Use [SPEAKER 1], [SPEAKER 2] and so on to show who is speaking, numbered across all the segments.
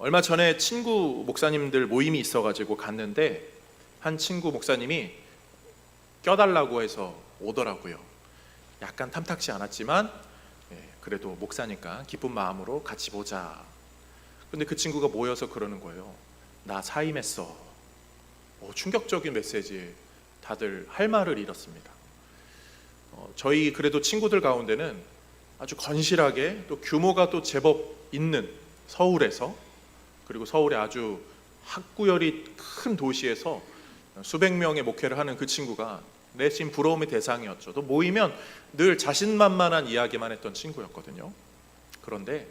[SPEAKER 1] 얼마 전에 친구 목사님들 모임이 있어가지고 갔는데 한 친구 목사님이 껴달라고 해서 오더라고요. 약간 탐탁지 않았지만 그래도 목사니까 기쁜 마음으로 같이 보자. 근데 그 친구가 모여서 그러는 거예요. 나 사임했어. 충격적인 메시지에 다들 할 말을 잃었습니다. 저희 그래도 친구들 가운데는 아주 건실하게 또 규모가 또 제법 있는 서울에서, 그리고 서울의 아주 학구열이 큰 도시에서 수백 명의 목회를 하는 그 친구가 내심 부러움의 대상이었죠. 또 모이면 늘 자신만만한 이야기만 했던 친구였거든요. 그런데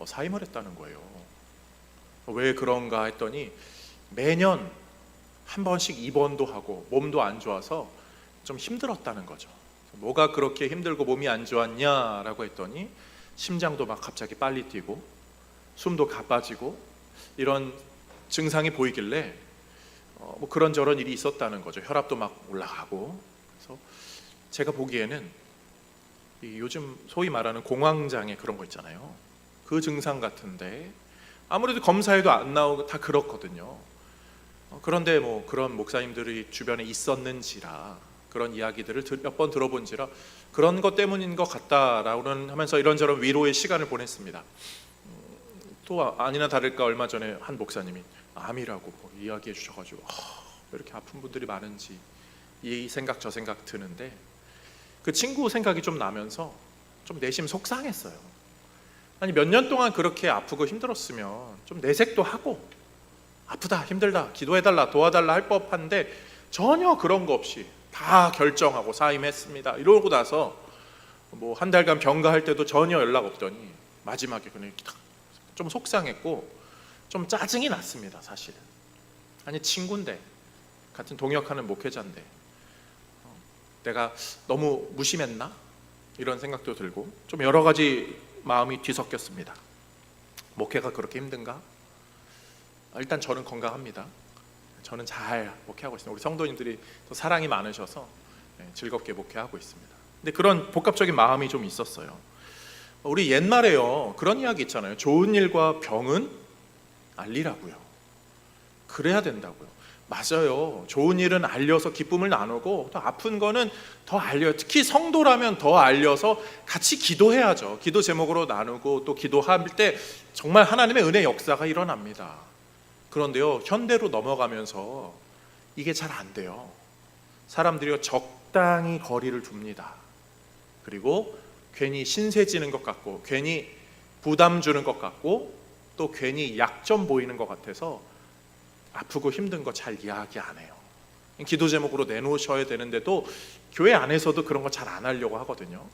[SPEAKER 1] 사임을 했다는 거예요. 왜 그런가 했더니 매년 한 번씩 입원도 하고 몸도 안 좋아서 좀 힘들었다는 거죠. 뭐가 그렇게 힘들고 몸이 안 좋았냐라고 했더니 심장도 막 갑자기 빨리 뛰고 숨도 가빠지고 이런 증상이 보이길래 뭐 그런저런 일이 있었다는 거죠. 혈압도 막 올라가고. 그래서 제가 보기에는 요즘 소위 말하는 공황장애 그런 거 있잖아요. 그 증상 같은데 아무래도 검사에도 안 나오고 다 그렇거든요. 그런데 뭐 그런 목사님들이 주변에 있었는지라, 그런 이야기들을 몇 번 들어본지라 그런 것 때문인 것 같다라고 하면서 이런저런 위로의 시간을 보냈습니다. 또 아니나 다를까 얼마 전에 한 목사님이 암이라고 이야기해 주셔가지고 왜 이렇게 아픈 분들이 많은지 이 생각 저 생각 드는데, 그 친구 생각이 좀 나면서 좀 내심 속상했어요. 아니 몇 년 동안 그렇게 아프고 힘들었으면 좀 내색도 하고 아프다 힘들다 기도해달라 도와달라 할 법한데 전혀 그런 거 없이 다 결정하고 사임했습니다 이러고 나서 뭐 한 달간 병가할 때도 전혀 연락 없더니 마지막에 그냥 좀 속상했고 좀 짜증이 났습니다. 사실은 아니 친구인데, 같은 동역하는 목회자인데 내가 너무 무심했나? 이런 생각도 들고 좀 여러 가지 마음이 뒤섞였습니다. 목회가 그렇게 힘든가? 일단 저는 건강합니다. 저는 잘 목회하고 있습니다. 우리 성도님들이 또 사랑이 많으셔서 즐겁게 목회하고 있습니다. 근데 그런 복합적인 마음이 좀 있었어요. 우리 옛말에요 그런 이야기 있잖아요. 좋은 일과 병은 알리라고요. 그래야 된다고요. 맞아요. 좋은 일은 알려서 기쁨을 나누고 또 아픈 거는 더 알려요. 특히 성도라면 더 알려서 같이 기도해야죠. 기도 제목으로 나누고 또 기도할 때 정말 하나님의 은혜 역사가 일어납니다. 그런데요 현대로 넘어가면서 이게 잘 안 돼요. 사람들이 적당히 거리를 둡니다. 그리고 괜히 신세 지는 것 같고 괜히 부담 주는 것 같고 또 괜히 약점 보이는 것 같아서 아프고 힘든 거 잘 이야기 안 해요. 기도 제목으로 내놓으셔야 되는데도 교회 안에서도 그런 거 잘 안 하려고 하거든요.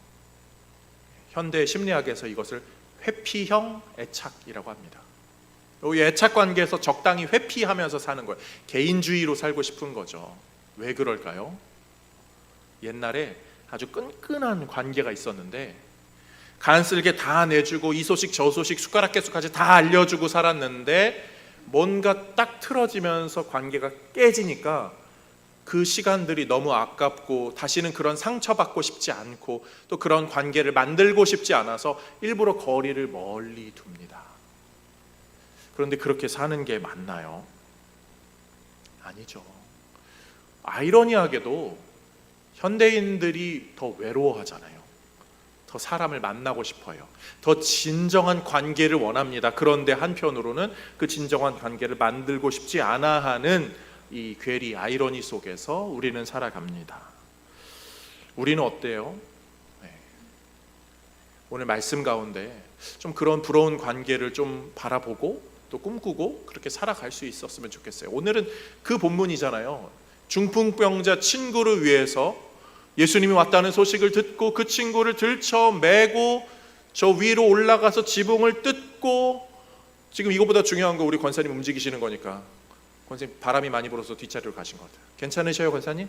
[SPEAKER 1] 현대 심리학에서 이것을 회피형 애착이라고 합니다. 이 애착 관계에서 적당히 회피하면서 사는 거예요. 개인주의로 살고 싶은 거죠. 왜 그럴까요? 옛날에 아주 끈끈한 관계가 있었는데 간쓸게 다 내주고 이 소식 저 소식 숟가락 개수까지 다 알려주고 살았는데 뭔가 딱 틀어지면서 관계가 깨지니까 그 시간들이 너무 아깝고 다시는 그런 상처받고 싶지 않고 또 그런 관계를 만들고 싶지 않아서 일부러 거리를 멀리 둡니다. 그런데 그렇게 사는 게 맞나요? 아니죠. 아이러니하게도 현대인들이 더 외로워하잖아요. 더 사람을 만나고 싶어요. 더 진정한 관계를 원합니다. 그런데 한편으로는 그 진정한 관계를 만들고 싶지 않아 하는 이 괴리 아이러니 속에서 우리는 살아갑니다. 우리는 어때요? 오늘 말씀 가운데 좀 그런 부러운 관계를 좀 바라보고 또 꿈꾸고 그렇게 살아갈 수 있었으면 좋겠어요. 오늘은 그 본문이잖아요. 중풍병자 친구를 위해서 예수님이 왔다는 소식을 듣고 그 친구를 들쳐 메고 저 위로 올라가서 지붕을 뜯고, 지금 이거보다 중요한 거 우리 권사님 움직이시는 거니까 권사님 바람이 많이 불어서 뒷자리로 가신 것 같아요. 괜찮으셔요 권사님?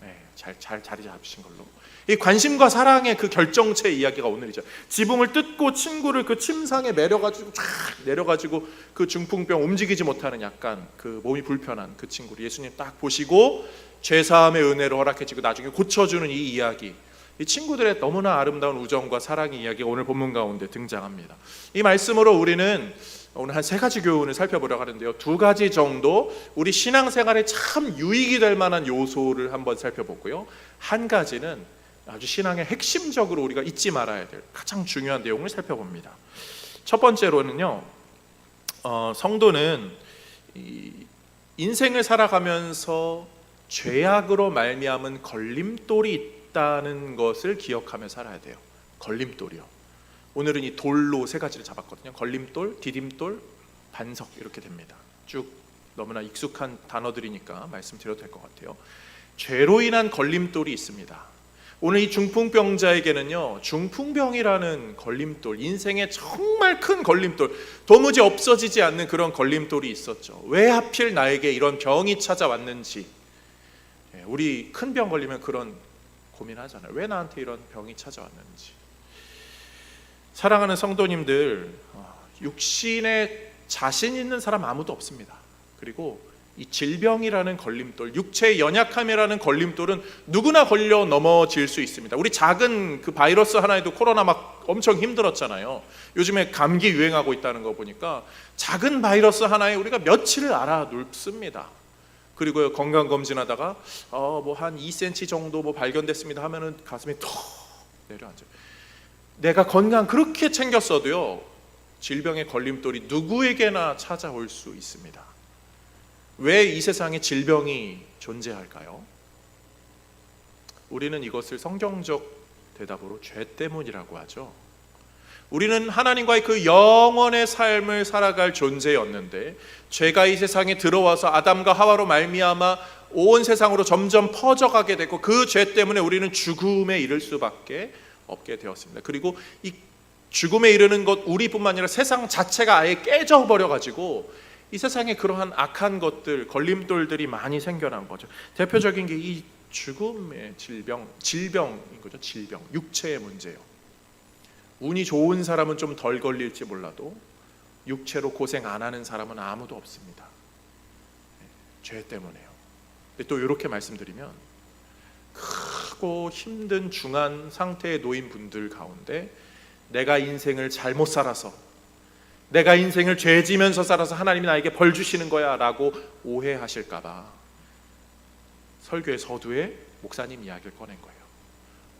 [SPEAKER 1] 네, 잘 자리 잡으신 걸로. 이 관심과 사랑의 그 결정체 이야기가 오늘이죠. 지붕을 뜯고 친구를 그 침상에 내려가지고 쫙 내려가지고 그 중풍병 움직이지 못하는 약간 그 몸이 불편한 그 친구를 예수님 딱 보시고 죄사함의 은혜로 허락해지고 나중에 고쳐주는 이 이야기, 이 친구들의 너무나 아름다운 우정과 사랑의 이야기가 오늘 본문 가운데 등장합니다. 이 말씀으로 우리는 오늘 한 3가지 교훈을 살펴보려고 하는데요. 2가지 정도 우리 신앙생활에 참 유익이 될 만한 요소를 한번 살펴보고요. 한 가지는 아주 신앙의 핵심적으로 우리가 잊지 말아야 될 가장 중요한 내용을 살펴봅니다. 첫 번째로는요, 성도는 인생을 살아가면서 죄악으로 말미암은 걸림돌이 있다는 것을 기억하며 살아야 돼요. 걸림돌이요. 오늘은 이 돌로 3가지를 잡았거든요. 걸림돌, 디딤돌, 반석 이렇게 됩니다. 쭉 너무나 익숙한 단어들이니까 말씀드려도 될 것 같아요. 죄로 인한 걸림돌이 있습니다. 오늘 이 중풍병자에게는요, 중풍병이라는 걸림돌, 인생의 정말 큰 걸림돌, 도무지 없어지지 않는 그런 걸림돌이 있었죠. 왜 하필 나에게 이런 병이 찾아왔는지. 우리 큰 병 걸리면 그런 고민하잖아요. 왜 나한테 이런 병이 찾아왔는지. 사랑하는 성도님들, 육신에 자신 있는 사람 아무도 없습니다. 그리고 이 질병이라는 걸림돌, 육체의 연약함이라는 걸림돌은 누구나 걸려 넘어질 수 있습니다. 우리 작은 그 바이러스 하나에도 코로나 막 엄청 힘들었잖아요. 요즘에 감기 유행하고 있다는 거 보니까 작은 바이러스 하나에 우리가 며칠을 알아눕습니다. 그리고 건강검진하다가 뭐 한 2cm 정도 뭐 발견됐습니다 하면은 가슴이 턱 내려앉아요. 내가 건강 그렇게 챙겼어도요, 질병의 걸림돌이 누구에게나 찾아올 수 있습니다. 왜 이 세상에 질병이 존재할까요? 우리는 이것을 성경적 대답으로 죄 때문이라고 하죠. 우리는 하나님과의 그 영원의 삶을 살아갈 존재였는데 죄가 이 세상에 들어와서 아담과 하와로 말미암아 온 세상으로 점점 퍼져가게 되고 그 죄 때문에 우리는 죽음에 이를 수밖에 없게 되었습니다. 그리고 이 죽음에 이르는 것 우리뿐만 아니라 세상 자체가 아예 깨져버려가지고 이 세상에 그러한 악한 것들, 걸림돌들이 많이 생겨난 거죠. 대표적인 게 이 죽음의 질병인 거죠. 질병, 육체의 문제요. 운이 좋은 사람은 좀 덜 걸릴지 몰라도 육체로 고생 안 하는 사람은 아무도 없습니다. 죄 때문에요. 근데 또 이렇게 말씀드리면, 크고 힘든 중한 상태에 놓인 분들 가운데 내가 인생을 잘못 살아서, 내가 인생을 죄 지면서 살아서 하나님이 나에게 벌 주시는 거야 라고 오해하실까 봐 설교의 서두에 목사님 이야기를 꺼낸 거예요.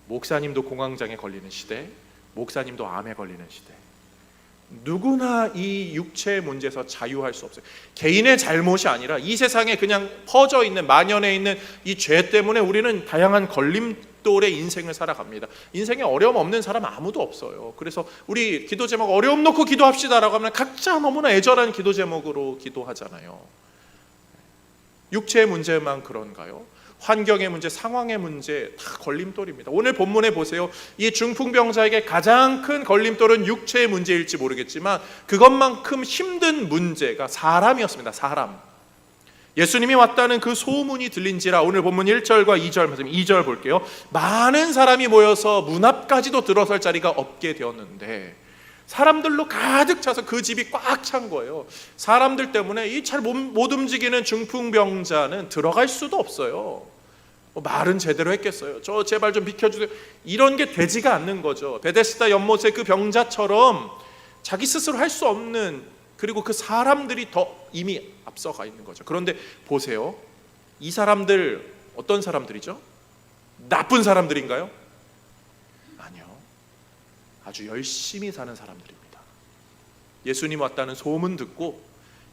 [SPEAKER 1] 목사님도 공황장애 걸리는 시대, 목사님도 암에 걸리는 시대, 누구나 이 육체의 문제에서 자유할 수 없어요. 개인의 잘못이 아니라 이 세상에 그냥 퍼져 있는, 만연해 있는 이 죄 때문에 우리는 다양한 걸림돌의 인생을 살아갑니다. 인생에 어려움 없는 사람 아무도 없어요. 그래서 우리 기도 제목 어려움 놓고 기도합시다라고 하면 각자 너무나 애절한 기도 제목으로 기도하잖아요. 육체의 문제만 그런가요? 환경의 문제, 상황의 문제 다 걸림돌입니다. 오늘 본문에 보세요. 이 중풍병자에게 가장 큰 걸림돌은 육체의 문제일지 모르겠지만 그것만큼 힘든 문제가 사람이었습니다. 사람. 예수님이 왔다는 그 소문이 들린지라 오늘 본문 1절과 2절 말씀, 2절 볼게요. 많은 사람이 모여서 문 앞까지도 들어설 자리가 없게 되었는데 사람들로 가득 차서 그 집이 꽉 찬 거예요. 사람들 때문에 이 잘 못 움직이는 중풍병자는 들어갈 수도 없어요. 말은 제대로 했겠어요. 저 제발 좀 비켜주세요. 이런 게 되지가 않는 거죠. 베데스다 연못의 그 병자처럼 자기 스스로 할 수 없는, 그리고 그 사람들이 더 이미 앞서가 있는 거죠. 그런데 보세요. 이 사람들 어떤 사람들이죠? 나쁜 사람들인가요? 아니요. 아주 열심히 사는 사람들입니다. 예수님 왔다는 소문 듣고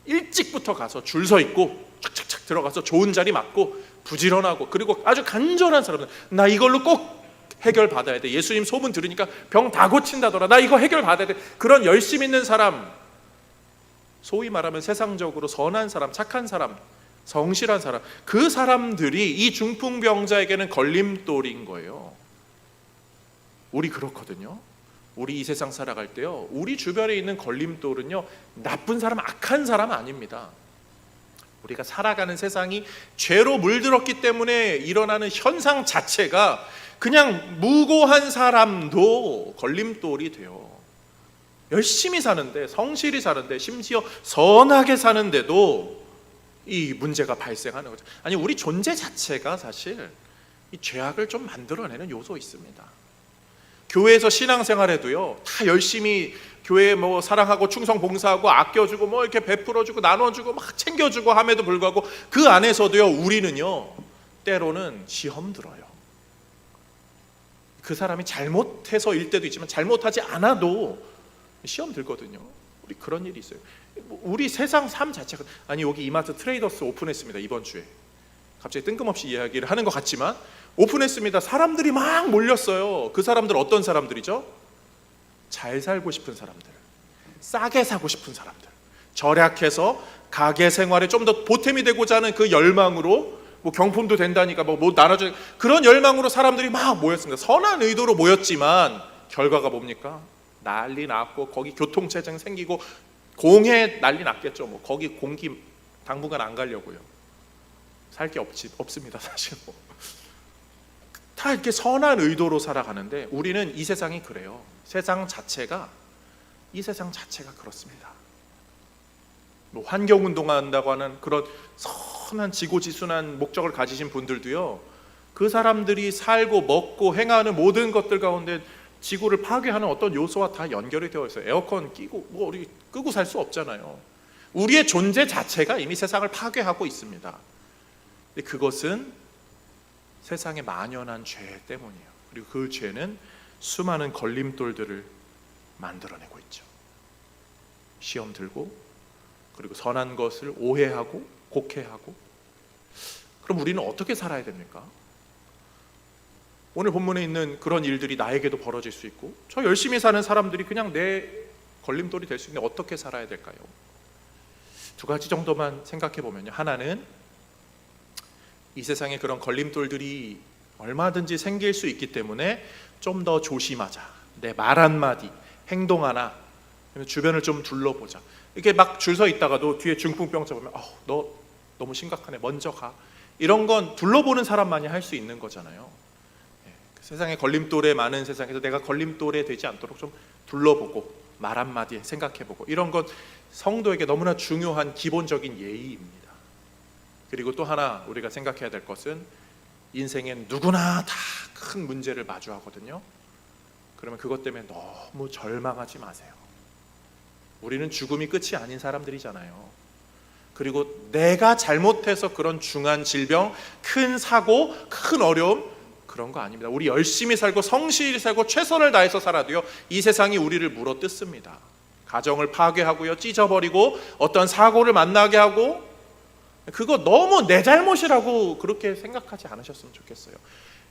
[SPEAKER 1] 일찍부터 가서 줄 서 있고 착착착 들어가서 좋은 자리 맞고 부지런하고, 그리고 아주 간절한 사람들, 나 이걸로 꼭 해결 받아야 돼. 예수님 소문 들으니까 병 다 고친다더라. 나 이거 해결 받아야 돼. 그런 열심 있는 사람, 소위 말하면 세상적으로 선한 사람, 착한 사람, 성실한 사람, 그 사람들이 이 중풍병자에게는 걸림돌인 거예요. 우리 그렇거든요. 우리 이 세상 살아갈 때요, 우리 주변에 있는 걸림돌은요, 나쁜 사람, 악한 사람 아닙니다. 우리가 살아가는 세상이 죄로 물들었기 때문에 일어나는 현상 자체가 그냥 무고한 사람도 걸림돌이 돼요. 열심히 사는데, 성실히 사는데, 심지어 선하게 사는데도 이 문제가 발생하는 거죠. 아니, 우리 존재 자체가 사실 이 죄악을 좀 만들어내는 요소 있습니다. 교회에서 신앙생활해도요, 다 열심히 교회에 뭐 사랑하고 충성 봉사하고 아껴주고 뭐 이렇게 베풀어주고 나눠주고 막 챙겨주고 함에도 불구하고 그 안에서도요, 우리는요 때로는 시험 들어요. 그 사람이 잘못해서일 때도 있지만 잘못하지 않아도 시험 들거든요. 우리 그런 일이 있어요. 우리 세상 삶 자체가, 아니 여기 이마트 트레이더스 오픈했습니다 이번 주에. 갑자기 뜬금없이 이야기를 하는 것 같지만 오픈했습니다. 사람들이 막 몰렸어요. 그 사람들 어떤 사람들이죠? 잘 살고 싶은 사람들, 싸게 사고 싶은 사람들, 절약해서 가게 생활에 좀 더 보탬이 되고자 하는 그 열망으로, 뭐 경품도 된다니까 뭐 나눠주는 그런 열망으로 사람들이 막 모였습니다. 선한 의도로 모였지만 결과가 뭡니까? 난리 났고 거기 교통체증 생기고 공해 난리 났겠죠. 뭐 거기 공기 당분간 안 가려고요. 살 게 없습니다 사실. 다 이렇게 선한 의도로 살아가는데 우리는 이 세상이 그래요. 이 세상 자체가 그렇습니다. 뭐 환경운동한다고 하는 그런 선한 지고지순한 목적을 가지신 분들도요, 그 사람들이 살고 먹고 행하는 모든 것들 가운데 지구를 파괴하는 어떤 요소와 다 연결이 되어 있어요. 에어컨 끼고 뭐 우리 끄고 살 수 없잖아요. 우리의 존재 자체가 이미 세상을 파괴하고 있습니다. 근데 그것은 세상에 만연한 죄 때문이에요. 그리고 그 죄는 수많은 걸림돌들을 만들어내고 있죠. 시험 들고, 그리고 선한 것을 오해하고 곡해하고. 그럼 우리는 어떻게 살아야 됩니까? 오늘 본문에 있는 그런 일들이 나에게도 벌어질 수 있고, 저 열심히 사는 사람들이 그냥 내 걸림돌이 될 수 있는데 어떻게 살아야 될까요? 두 가지 정도만 생각해 보면요. 하나는 이 세상에 그런 걸림돌들이 얼마든지 생길 수 있기 때문에 좀 더 조심하자. 내 말 한마디, 행동 하나, 주변을 좀 둘러보자. 이렇게 막 줄 서 있다가도 뒤에 중풍병자 보면 너 너무 심각하네, 먼저 가. 이런 건 둘러보는 사람만이 할 수 있는 거잖아요. 세상에 걸림돌에 많은 세상에서 내가 걸림돌에 되지 않도록 좀 둘러보고 말 한마디 생각해보고, 이런 건 성도에게 너무나 중요한 기본적인 예의입니다. 그리고 또 하나 우리가 생각해야 될 것은, 인생엔 누구나 다 큰 문제를 마주하거든요. 그러면 그것 때문에 너무 절망하지 마세요. 우리는 죽음이 끝이 아닌 사람들이잖아요. 그리고 내가 잘못해서 그런 중한 질병, 큰 사고, 큰 어려움, 그런 거 아닙니다. 우리 열심히 살고 성실히 살고 최선을 다해서 살아도요, 이 세상이 우리를 물어뜯습니다. 가정을 파괴하고요, 찢어버리고 어떤 사고를 만나게 하고, 그거 너무 내 잘못이라고 그렇게 생각하지 않으셨으면 좋겠어요.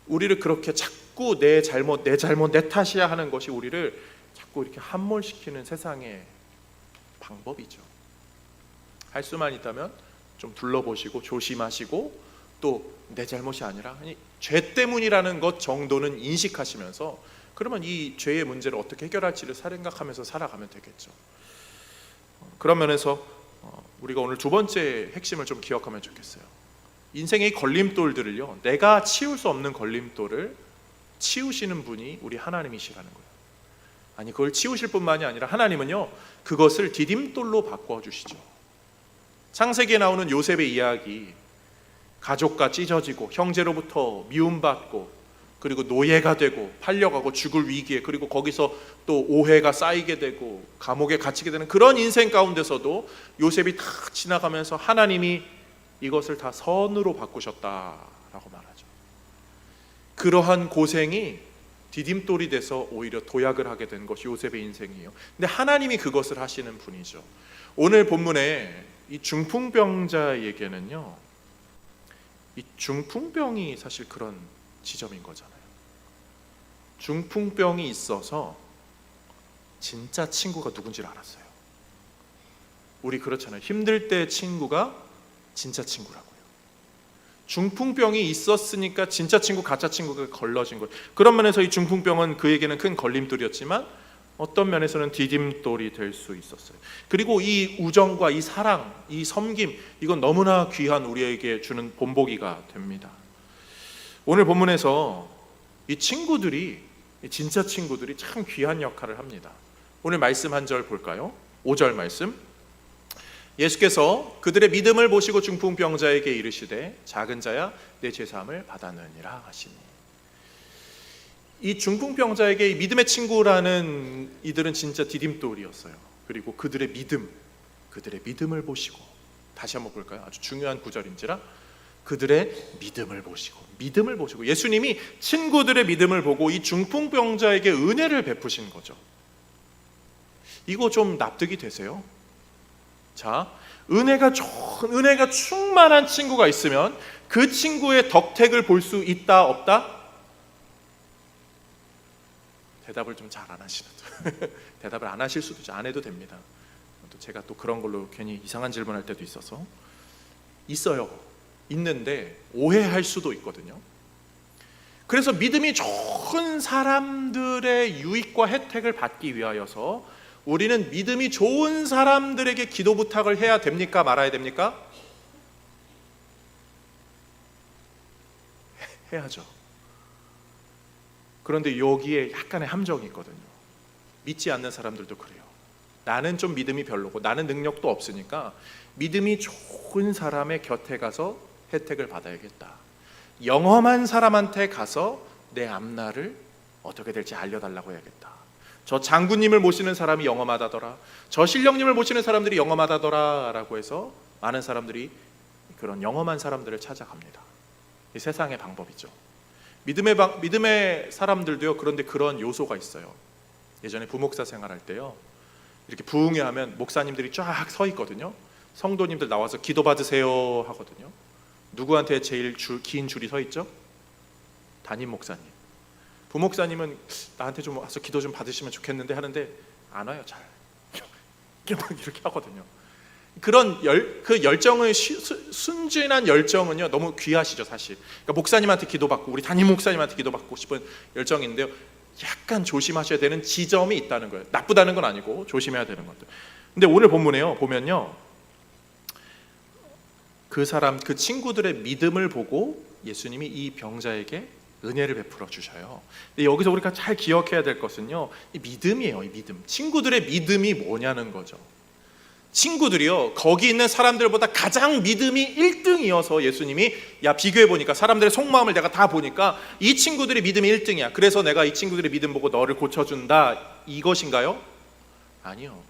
[SPEAKER 1] 우리를 그렇게 자꾸 내 잘못 내 탓이야 하는 것이 우리를 자꾸 이렇게 함몰시키는 세상의 방법이죠. 할 수만 있다면 좀 둘러보시고 조심하시고, 또 내 잘못이 아니라 죄 때문이라는 것 정도는 인식하시면서, 그러면 이 죄의 문제를 어떻게 해결할지를 생각하면서 살아가면 되겠죠. 그런 면에서 우리가 오늘 두 번째 핵심을 좀 기억하면 좋겠어요. 인생의 걸림돌들을요, 내가 치울 수 없는 걸림돌을 치우시는 분이 우리 하나님이시라는 거예요. 아니, 그걸 치우실 뿐만이 아니라 하나님은요, 그것을 디딤돌로 바꿔주시죠. 창세기에 나오는 요셉의 이야기, 가족과 찢어지고 형제로부터 미움받고, 그리고 노예가 되고 팔려가고 죽을 위기에, 그리고 거기서 또 오해가 쌓이게 되고 감옥에 갇히게 되는 그런 인생 가운데서도 요셉이 다 지나가면서 하나님이 이것을 다 선으로 바꾸셨다라고 말하죠. 그러한 고생이 디딤돌이 돼서 오히려 도약을 하게 된 것이 요셉의 인생이에요. 근데 하나님이 그것을 하시는 분이죠. 오늘 본문에 이 중풍병자에게는요, 이 중풍병이 사실 그런 지점인 거잖아요. 중풍병이 있어서 진짜 친구가 누군지를 알았어요. 우리 그렇잖아요. 힘들 때 친구가 진짜 친구라고요. 중풍병이 있었으니까 진짜 친구, 가짜 친구가 걸러진 거예요. 그런 면에서 이 중풍병은 그에게는 큰 걸림돌이었지만 어떤 면에서는 디딤돌이 될 수 있었어요. 그리고 이 우정과 이 사랑, 이 섬김, 이건 너무나 귀한 우리에게 주는 본보기가 됩니다. 오늘 본문에서 이 친구들이, 진짜 친구들이 참 귀한 역할을 합니다. 오늘 말씀 한 절 볼까요? 5절 말씀. 예수께서 그들의 믿음을 보시고 중풍병자에게 이르시되 작은 자야 내 죄사함을 받았느니라 하시니. 이 중풍병자에게 이 믿음의 친구라는 이들은 진짜 디딤돌이었어요. 그리고 그들의 믿음을 보시고, 다시 한번 볼까요? 아주 중요한 구절인지라 그들의 믿음을 보시고 예수님이 친구들의 믿음을 보고 이 중풍병자에게 은혜를 베푸신 거죠. 이거 좀 납득이 되세요? 자, 은혜가 충만한 친구가 있으면 그 친구의 덕택을 볼 수 있다 없다? 대답을 좀 잘 안 하시는 대답을 안 하실 수도 있죠. 안 해도 됩니다. 또 제가 또 그런 걸로 괜히 이상한 질문할 때도 있어요. 있는데 오해할 수도 있거든요. 그래서 믿음이 좋은 사람들의 유익과 혜택을 받기 위하여서 우리는 믿음이 좋은 사람들에게 기도 부탁을 해야 됩니까? 말아야 됩니까? 해야죠. 그런데 여기에 약간의 함정이 있거든요. 믿지 않는 사람들도 그래요. 나는 좀 믿음이 별로고 나는 능력도 없으니까 믿음이 좋은 사람의 곁에 가서 혜택을 받아야겠다. 영험한 사람한테 가서 내 앞날을 어떻게 될지 알려달라고 해야겠다. 저 장군님을 모시는 사람이 영험하다더라, 저 신령님을 모시는 사람들이 영험하다더라 라고 해서 많은 사람들이 그런 영험한 사람들을 찾아갑니다. 이 세상의 방법이죠. 믿음의 사람들도요. 그런데 그런 요소가 있어요. 예전에 부목사 생활할 때요, 이렇게 부흥회 하면 목사님들이 쫙 서 있거든요. 성도님들 나와서 기도 받으세요 하거든요. 누구한테 제일 긴 줄이 서 있죠? 담임 목사님. 부목사님은 나한테 좀 와서 기도 좀 받으시면 좋겠는데 하는데 안 와요. 잘 이렇게 하거든요. 그 열정의 순진한 열정은요 너무 귀하시죠. 사실 그러니까 목사님한테 기도받고 우리 담임 목사님한테 기도받고 싶은 열정인데요, 약간 조심하셔야 되는 지점이 있다는 거예요. 나쁘다는 건 아니고 조심해야 되는 것들. 근데 오늘 본문에요 보면요, 그 친구들의 믿음을 보고 예수님이 이 병자에게 은혜를 베풀어 주셔요. 근데 여기서 우리가 잘 기억해야 될 것은요, 이 믿음이에요. 이 믿음. 친구들의 믿음이 뭐냐는 거죠. 친구들이요, 거기 있는 사람들보다 가장 믿음이 1등이어서 예수님이 비교해보니까 사람들의 속마음을 내가 다 보니까 이 친구들의 믿음이 1등이야. 그래서 내가 이 친구들의 믿음 보고 너를 고쳐준다, 이것인가요? 아니요.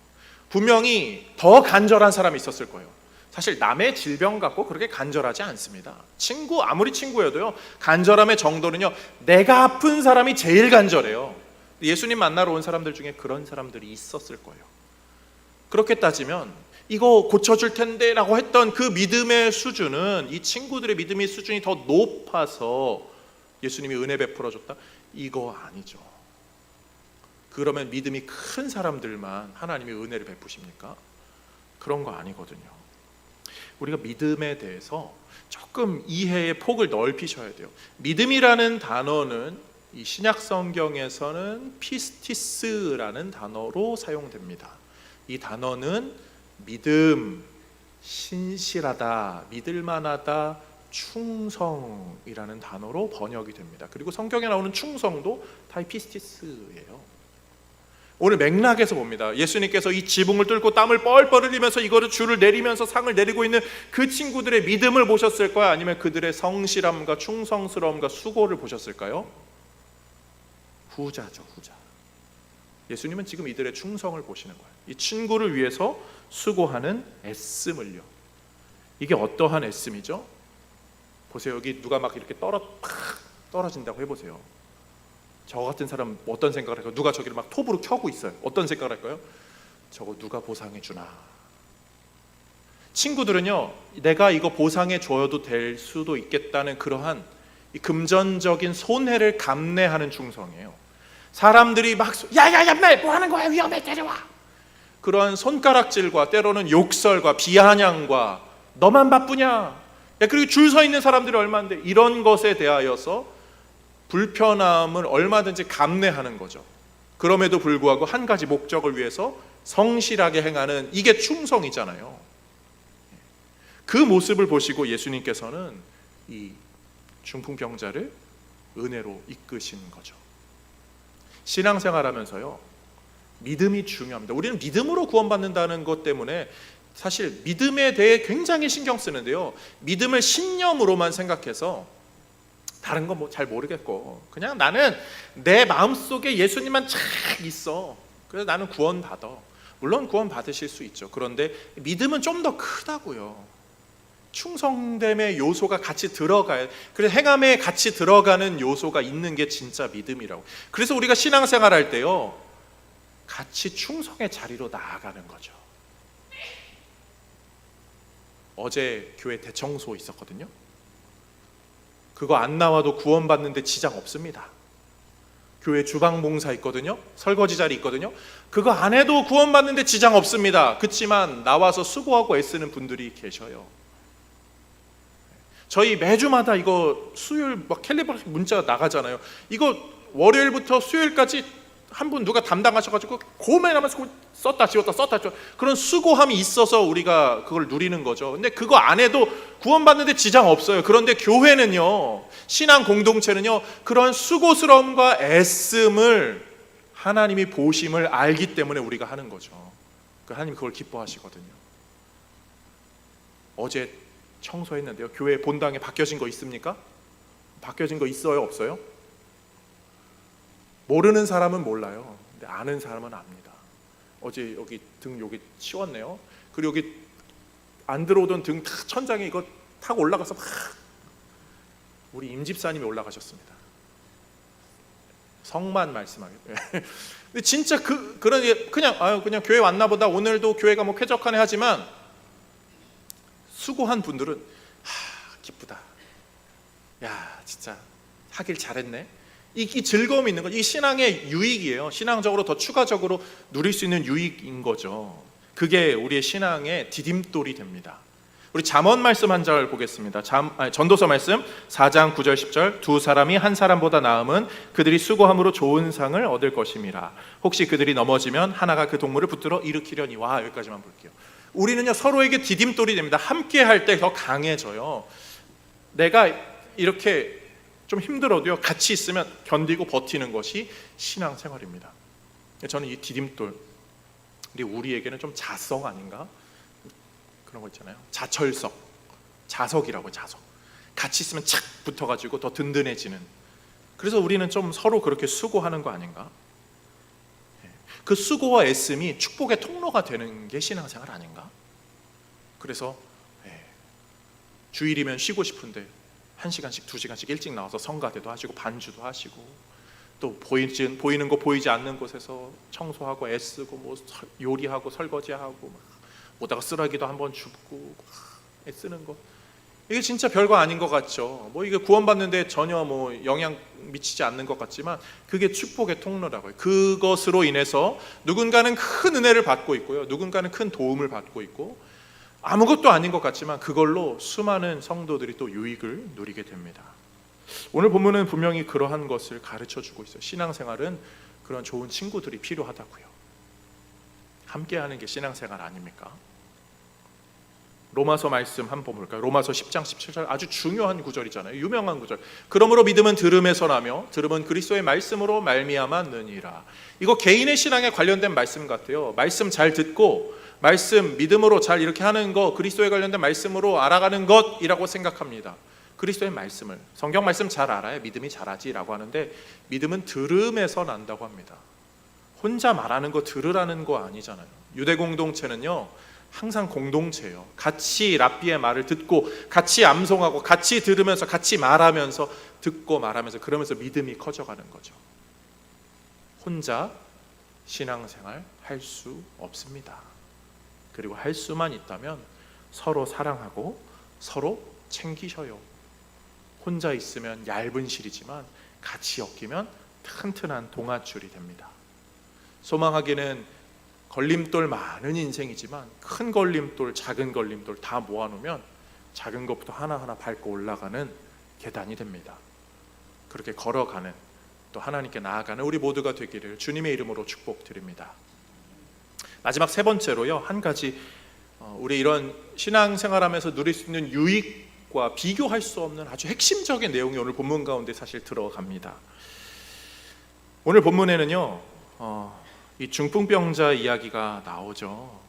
[SPEAKER 1] 분명히 더 간절한 사람이 있었을 거예요. 사실 남의 질병 갖고 그렇게 간절하지 않습니다. 아무리 친구여도요, 간절함의 정도는요, 내가 아픈 사람이 제일 간절해요. 예수님 만나러 온 사람들 중에 그런 사람들이 있었을 거예요. 그렇게 따지면 이거 고쳐줄 텐데 라고 했던 그 믿음의 수준은, 이 친구들의 믿음의 수준이 더 높아서 예수님이 은혜 베풀어 줬다? 이거 아니죠. 그러면 믿음이 큰 사람들만 하나님이 은혜를 베푸십니까? 그런 거 아니거든요. 우리가 믿음에 대해서 조금 이해의 폭을 넓히셔야 돼요. 믿음이라는 단어는 이 신약 성경에서는 피스티스라는 단어로 사용됩니다. 이 단어는 믿음, 신실하다, 믿을만하다, 충성이라는 단어로 번역이 됩니다. 그리고 성경에 나오는 충성도 다 피스티스예요. 오늘 맥락에서 봅니다. 예수님께서 이 지붕을 뚫고 땀을 뻘뻘 흘리면서 이거를 줄을 내리면서 상을 내리고 있는 그 친구들의 믿음을 보셨을까요? 아니면 그들의 성실함과 충성스러움과 수고를 보셨을까요? 후자죠, 후자. 예수님은 지금 이들의 충성을 보시는 거예요. 이 친구를 위해서 수고하는 애씀을요. 이게 어떠한 애씀이죠? 보세요. 여기 누가 막 이렇게 떨어진다고 해보세요. 저 같은 사람 어떤 생각을 할까요? 누가 저기를 막 톱으로 켜고 있어요. 어떤 생각을 할까요? 저거 누가 보상해 주나. 친구들은요, 내가 이거 보상해 줘도 될 수도 있겠다는 그러한 이 금전적인 손해를 감내하는 충성이에요. 사람들이 막 야야야 뭐 하는 거야, 위험해, 데려와, 그러한 손가락질과 때로는 욕설과 비아냥과 너만 바쁘냐, 그리고 줄 서 있는 사람들이 얼마인데, 이런 것에 대하여서 불편함을 얼마든지 감내하는 거죠. 그럼에도 불구하고 한 가지 목적을 위해서 성실하게 행하는, 이게 충성이잖아요. 그 모습을 보시고 예수님께서는 이 중풍병자를 은혜로 이끄신 거죠. 신앙생활하면서요, 믿음이 중요합니다. 우리는 믿음으로 구원받는다는 것 때문에 사실 믿음에 대해 굉장히 신경 쓰는데요, 믿음을 신념으로만 생각해서 다른 건 뭐 잘 모르겠고 그냥 나는 내 마음속에 예수님만 착 있어. 그래서 나는 구원 받아. 물론 구원 받으실 수 있죠. 그런데 믿음은 좀 더 크다고요. 충성됨의 요소가 같이 들어가요. 그래서 행함에 같이 들어가는 요소가 있는 게 진짜 믿음이라고. 그래서 우리가 신앙생활 할 때요, 같이 충성의 자리로 나아가는 거죠. 어제 교회 대청소 있었거든요. 그거 안 나와도 구원받는데 지장 없습니다. 교회 주방 봉사 있거든요. 설거지 자리 있거든요. 그거 안 해도 구원받는데 지장 없습니다. 그렇지만 나와서 수고하고 애쓰는 분들이 계셔요. 저희 매주마다 이거 수요일 막 캘리브레이션 문자 나가잖아요. 이거 월요일부터 수요일까지 한 분 누가 담당하셔가지고 고민하면서 썼다 지웠다 썼다 지웠다 그런 수고함이 있어서 우리가 그걸 누리는 거죠. 근데 그거 안 해도 구원받는데 지장 없어요. 그런데 교회는요, 신앙 공동체는요, 그런 수고스러움과 애씀을 하나님이 보심을 알기 때문에 우리가 하는 거죠. 하나님이 그걸 기뻐하시거든요. 어제 청소했는데요, 교회 본당에 바뀌어진 거 있습니까? 바뀌어진 거 있어요, 없어요? 모르는 사람은 몰라요. 근데 아는 사람은 압니다. 어제 여기 등 여기 치웠네요. 그리고 여기 안 들어오던 등 천장에 이거 타고 올라가서 막 우리 임 집사님이 올라가셨습니다. 성만 말씀하겠어요. 근데 진짜 그냥 교회 왔나 보다. 오늘도 교회가 뭐 쾌적하네 하지만 수고한 분들은 기쁘다. 야, 진짜 하길 잘했네. 이 즐거움이 있는 거죠. 이 신앙의 유익이에요. 신앙적으로 더 추가적으로 누릴 수 있는 유익인 거죠. 그게 우리의 신앙의 디딤돌이 됩니다. 우리 잠언 말씀 한 절 보겠습니다. 전도서 말씀 4장 9절 10절. 두 사람이 한 사람보다 나음은 그들이 수고함으로 좋은 상을 얻을 것임이라. 혹시 그들이 넘어지면 하나가 그 동물을 붙들어 일으키려니와. 여기까지만 볼게요. 우리는요, 서로에게 디딤돌이 됩니다. 함께 할 때 더 강해져요. 내가 이렇게 좀 힘들어도요, 같이 있으면 견디고 버티는 것이 신앙생활입니다. 저는 이 디딤돌, 우리에게는 좀 자석 아닌가? 그런 거 있잖아요. 자철석, 자석이라고. 자석. 같이 있으면 착 붙어가지고 더 든든해지는. 그래서 우리는 좀 서로 그렇게 수고하는 거 아닌가? 그 수고와 애씀이 축복의 통로가 되는 게 신앙생활 아닌가? 그래서 주일이면 쉬고 싶은데 1시간씩 2시간씩 일찍 나와서 성가대도 하시고 반주도 하시고, 또 보이는 거 보이지 않는 곳에서 청소하고 애쓰고 뭐 요리하고 설거지하고 오다가 쓰레기도 한번 줍고 애쓰는 거, 이게 진짜 별거 아닌 것 같죠. 뭐 이게 구원받는데 전혀 뭐 영향 미치지 않는 것 같지만 그게 축복의 통로라고요. 그것으로 인해서 누군가는 큰 은혜를 받고 있고요, 누군가는 큰 도움을 받고 있고, 아무것도 아닌 것 같지만 그걸로 수많은 성도들이 또 유익을 누리게 됩니다. 오늘 본문은 분명히 그러한 것을 가르쳐주고 있어요. 신앙생활은 그런 좋은 친구들이 필요하다고요. 함께하는 게 신앙생활 아닙니까? 로마서 말씀 한번 볼까요? 로마서 10장 17절, 아주 중요한 구절이잖아요. 유명한 구절. 그러므로 믿음은 들음에서 나며 들음은 그리스도의 말씀으로 말미암아 느니라. 이거 개인의 신앙에 관련된 말씀 같아요. 말씀 잘 듣고 말씀 믿음으로 잘 이렇게 하는 거, 그리스도에 관련된 말씀으로 알아가는 것이라고 생각합니다. 그리스도의 말씀을, 성경 말씀 잘 알아야 믿음이 자라지라고 하는데, 믿음은 들음에서 난다고 합니다. 혼자 말하는 거 들으라는 거 아니잖아요. 유대 공동체는요, 항상 공동체예요. 같이 랍비의 말을 듣고 같이 암송하고 같이 들으면서 같이 말하면서 듣고 말하면서, 그러면서 믿음이 커져가는 거죠. 혼자 신앙생활 할 수 없습니다. 그리고 할 수만 있다면 서로 사랑하고 서로 챙기셔요. 혼자 있으면 얇은 실이지만 같이 엮이면 튼튼한 동아줄이 됩니다. 소망하기는 걸림돌 많은 인생이지만 큰 걸림돌, 작은 걸림돌 다 모아놓으면 작은 것부터 하나하나 밟고 올라가는 계단이 됩니다. 그렇게 걸어가는, 또 하나님께 나아가는 우리 모두가 되기를 주님의 이름으로 축복드립니다. 마지막 세 번째로요, 한 가지 우리 이런 신앙생활하면서 누릴 수 있는 유익과 비교할 수 없는 아주 핵심적인 내용이 오늘 본문 가운데 사실 들어갑니다. 오늘 본문에는요, 이 중풍병자 이야기가 나오죠.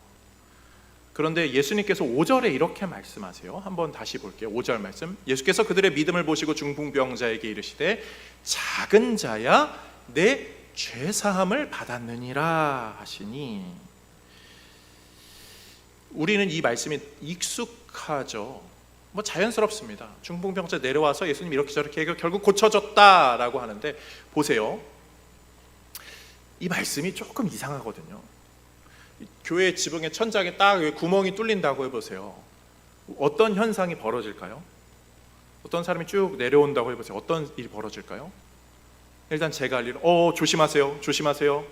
[SPEAKER 1] 그런데 예수님께서 5절에 이렇게 말씀하세요. 한번 다시 볼게요. 5절 말씀. 예수께서 그들의 믿음을 보시고 중풍병자에게 이르시되 작은 자야 내 죄사함을 받았느니라 하시니, 우리는 이 말씀이 익숙하죠. 뭐 자연스럽습니다. 중풍병자 내려와서 예수님 이렇게 저렇게 해서 결국 고쳐졌다라고 하는데, 보세요. 이 말씀이 조금 이상하거든요. 교회 지붕의 천장에 딱 구멍이 뚫린다고 해보세요. 어떤 현상이 벌어질까요? 어떤 사람이 쭉 내려온다고 해보세요. 어떤 일이 벌어질까요? 일단 제가 할 일은 조심하세요, 조심하세요,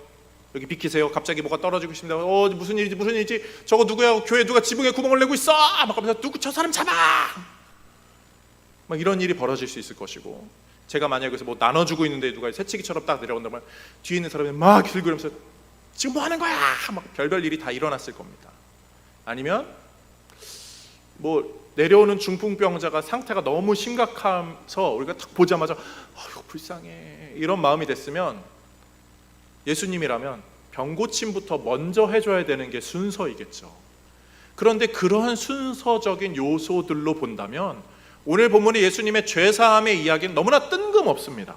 [SPEAKER 1] 여기 비키세요, 갑자기 뭐가 떨어지고 있습니다. 무슨 일이지, 저거 누구야, 교회 누가 지붕에 구멍을 내고 있어, 막 하면서 누구 저 사람 잡아, 막 이런 일이 벌어질 수 있을 것이고, 제가 만약에 여기서 뭐 나눠주고 있는데 누가 새치기처럼 딱 내려온다면 뒤에 있는 사람이 막 들고 이러면서 지금 뭐 하는 거야, 막 별별 일이 다 일어났을 겁니다. 아니면 뭐 내려오는 중풍병자가 상태가 너무 심각해서 우리가 딱 보자마자 아이고 불쌍해 이런 마음이 됐으면, 예수님이라면 병고침부터 먼저 해줘야 되는 게 순서이겠죠. 그런데 그러한 순서적인 요소들로 본다면 오늘 본문의 예수님의 죄사함의 이야기는 너무나 뜬금없습니다.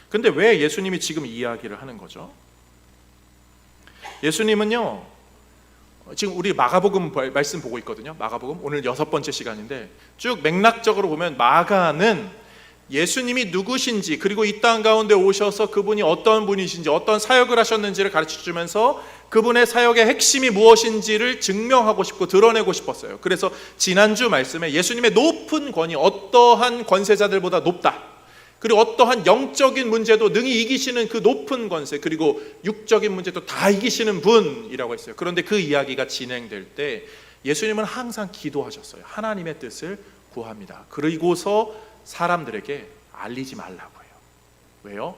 [SPEAKER 1] 근데 왜 예수님이 지금 이 이야기를 하는 거죠? 예수님은요, 지금 우리 마가복음 말씀 보고 있거든요. 마가복음 오늘 6번째 시간인데, 쭉 맥락적으로 보면 마가는 예수님이 누구신지, 그리고 이 땅 가운데 오셔서 그분이 어떤 분이신지, 어떤 사역을 하셨는지를 가르쳐주면서 그분의 사역의 핵심이 무엇인지를 증명하고 싶고 드러내고 싶었어요. 그래서 지난주 말씀에 예수님의 높은 권위, 어떠한 권세자들보다 높다, 그리고 어떠한 영적인 문제도 능히 이기시는 그 높은 권세, 그리고 육적인 문제도 다 이기시는 분이라고 했어요. 그런데 그 이야기가 진행될 때 예수님은 항상 기도하셨어요. 하나님의 뜻을 구합니다. 그리고서 사람들에게 알리지 말라고 해요. 왜요?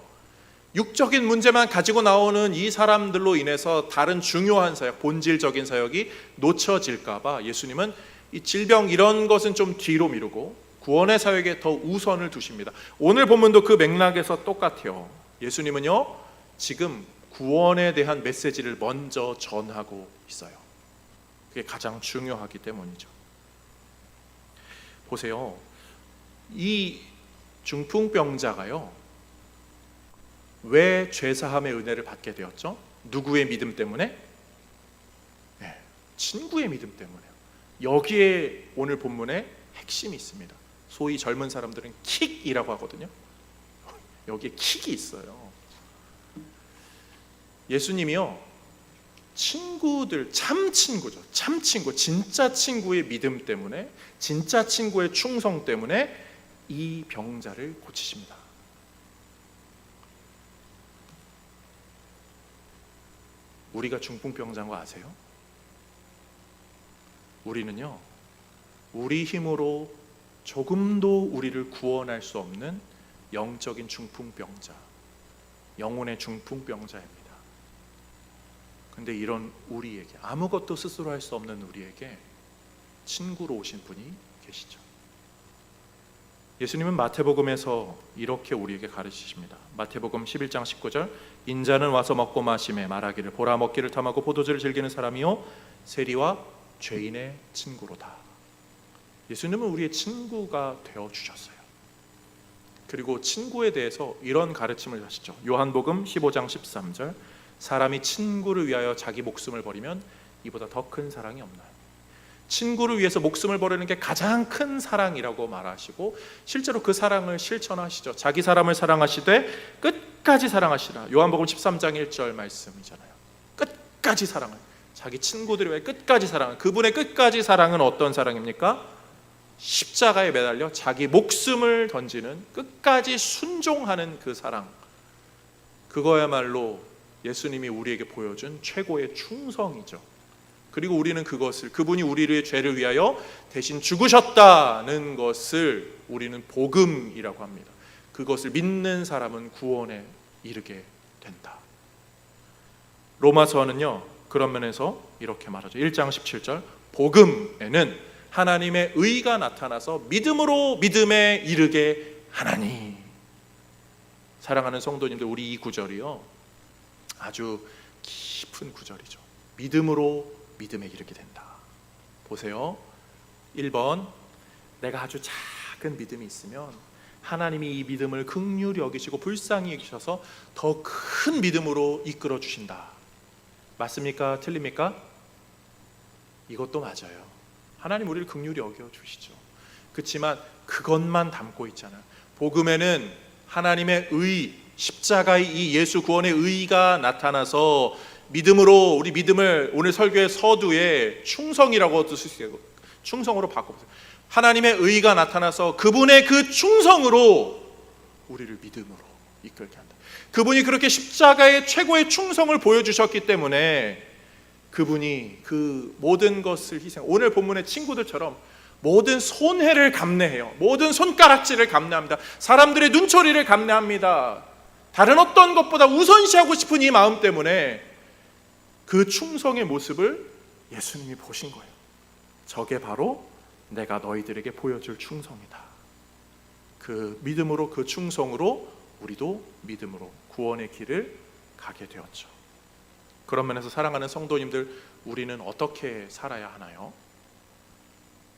[SPEAKER 1] 육적인 문제만 가지고 나오는 이 사람들로 인해서 다른 중요한 사역, 본질적인 사역이 놓쳐질까 봐 예수님은 이 질병 이런 것은 좀 뒤로 미루고 구원의 사역에 더 우선을 두십니다. 오늘 본문도 그 맥락에서 똑같아요. 예수님은요, 지금 구원에 대한 메시지를 먼저 전하고 있어요. 그게 가장 중요하기 때문이죠. 보세요. 이 중풍병자가요, 왜 죄사함의 은혜를 받게 되었죠? 누구의 믿음 때문에? 네, 친구의 믿음 때문에요. 여기에 오늘 본문에 핵심이 있습니다. 소위 젊은 사람들은 킥이라고 하거든요. 여기에 킥이 있어요. 예수님이요, 친구들, 참 친구죠. 참 친구, 진짜 친구의 믿음 때문에, 진짜 친구의 충성 때문에 이 병자를 고치십니다. 우리가 중풍병자인 거 아세요? 우리는요, 우리 힘으로 조금도 우리를 구원할 수 없는 영적인 중풍병자, 영혼의 중풍병자입니다. 근데 이런 우리에게, 아무것도 스스로 할 수 없는 우리에게 친구로 오신 분이 계시죠. 예수님은 마태복음에서 이렇게 우리에게 가르치십니다. 마태복음 11장 19절, 인자는 와서 먹고 마시매 말하기를 보라 먹기를 탐하고 포도주를 즐기는 사람이요 세리와 죄인의 친구로다. 예수님은 우리의 친구가 되어주셨어요. 그리고 친구에 대해서 이런 가르침을 하시죠. 요한복음 15장 13절, 사람이 친구를 위하여 자기 목숨을 버리면 이보다 더 큰 사랑이 없나요? 친구를 위해서 목숨을 버리는 게 가장 큰 사랑이라고 말하시고, 실제로 그 사랑을 실천하시죠. 자기 사람을 사랑하시되 끝까지 사랑하시라. 요한복음 13장 1절 말씀이잖아요. 끝까지 사랑을, 자기 친구들을 위해 끝까지 사랑을, 그분의 끝까지 사랑은 어떤 사랑입니까? 십자가에 매달려 자기 목숨을 던지는, 끝까지 순종하는 그 사랑, 그거야말로 예수님이 우리에게 보여준 최고의 충성이죠. 그리고 우리는 그것을, 그분이 우리의 죄를 위하여 대신 죽으셨다는 것을 우리는 복음이라고 합니다. 그것을 믿는 사람은 구원에 이르게 된다. 로마서는요, 그런 면에서 이렇게 말하죠. 1장 17절, 복음에는 하나님의 의가 나타나서 믿음으로 믿음에 이르게 하나니. 사랑하는 성도님들, 우리 이 구절이요, 아주 깊은 구절이죠. 믿음으로 믿음에 이르게 된다. 보세요. 1번, 내가 아주 작은 믿음이 있으면 하나님이 이 믿음을 긍휼히 여기시고 불쌍히 여기셔서 더 큰 믿음으로 이끌어 주신다. 맞습니까? 틀립니까? 이것도 맞아요. 하나님 우리를 긍휼히 여겨 주시죠. 그렇지만 그것만 담고 있잖아요. 복음에는 하나님의 의, 십자가의 이 예수 구원의 의가 나타나서 믿음으로, 우리 믿음을 오늘 설교의 서두에 충성이라고 쓰시고 충성으로 바꿔보세요. 하나님의 의가 나타나서 그분의 그 충성으로 우리를 믿음으로 이끌게 한다. 그분이 그렇게 십자가의 최고의 충성을 보여주셨기 때문에 그분이 그 모든 것을 희생, 오늘 본문의 친구들처럼 모든 손해를 감내해요. 모든 손가락질을 감내합니다. 사람들의 눈초리를 감내합니다. 다른 어떤 것보다 우선시하고 싶은 이 마음 때문에 그 충성의 모습을 예수님이 보신 거예요. 저게 바로 내가 너희들에게 보여줄 충성이다. 그 믿음으로, 그 충성으로 우리도 믿음으로 구원의 길을 가게 되었죠. 그런 면에서 사랑하는 성도님들, 우리는 어떻게 살아야 하나요?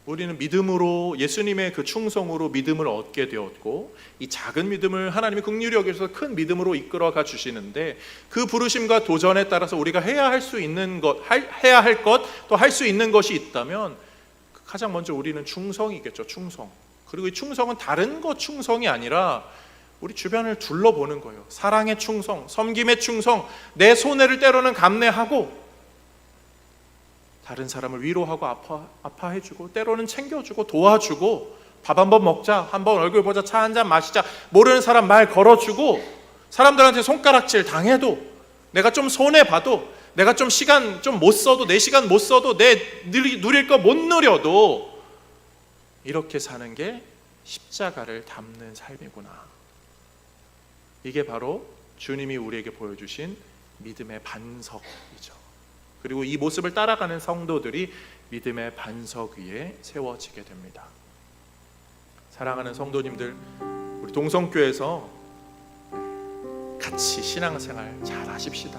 [SPEAKER 1] 우리는 믿음으로, 예수님의 그 충성으로 믿음을 얻게 되었고, 이 작은 믿음을 하나님이 긍휼히 여기셔서 큰 믿음으로 이끌어가 주시는데, 그 부르심과 도전에 따라서 우리가 해야 할 수 있는 것, 해야 할 것, 또 할 수 있는 것이 있다면 가장 먼저 우리는 충성이겠죠. 충성. 그리고 이 충성은 다른 것 충성이 아니라 우리 주변을 둘러보는 거예요. 사랑의 충성, 섬김의 충성, 내 손해를 때로는 감내하고 다른 사람을 위로하고 아파해주고 때로는 챙겨주고 도와주고 밥 한번 먹자, 한번 얼굴 보자, 차 한잔 마시자, 모르는 사람 말 걸어주고 사람들한테 손가락질 당해도 내가 좀 손해봐도 내가 좀 시간 좀 못 써도 내 시간 못 써도 내 누릴 거 못 누려도 이렇게 사는 게 십자가를 담는 삶이구나. 이게 바로 주님이 우리에게 보여주신 믿음의 반석이죠. 그리고 이 모습을 따라가는 성도들이 믿음의 반석 위에 세워지게 됩니다. 사랑하는 성도님들, 우리 동성교회에서 같이 신앙생활 잘 하십시다.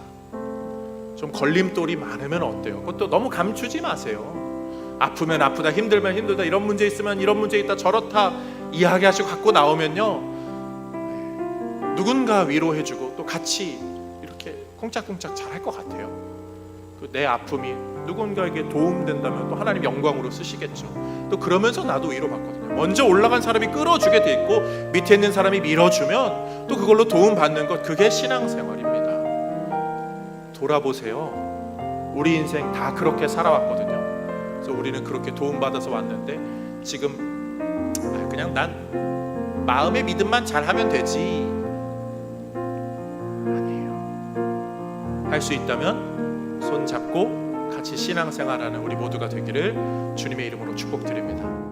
[SPEAKER 1] 좀 걸림돌이 많으면 어때요? 그것도 너무 감추지 마세요. 아프면 아프다, 힘들면 힘들다, 이런 문제 있으면 이런 문제 있다, 저렇다 이야기하시고 갖고 나오면요, 누군가 위로해주고 또 같이 이렇게 콩짝콩짝 잘할 것 같아요. 내 아픔이 누군가에게 도움된다면 또 하나님 영광으로 쓰시겠죠. 또 그러면서 나도 위로받거든요. 먼저 올라간 사람이 끌어주게 돼 있고 밑에 있는 사람이 밀어주면 또 그걸로 도움받는 것, 그게 신앙생활입니다. 돌아보세요. 우리 인생 다 그렇게 살아왔거든요. 그래서 우리는 그렇게 도움받아서 왔는데 지금 그냥 난 마음의 믿음만 잘하면 되지, 아니에요. 할 수 있다면 손 잡고 같이 신앙생활하는 우리 모두가 되기를 주님의 이름으로 축복드립니다.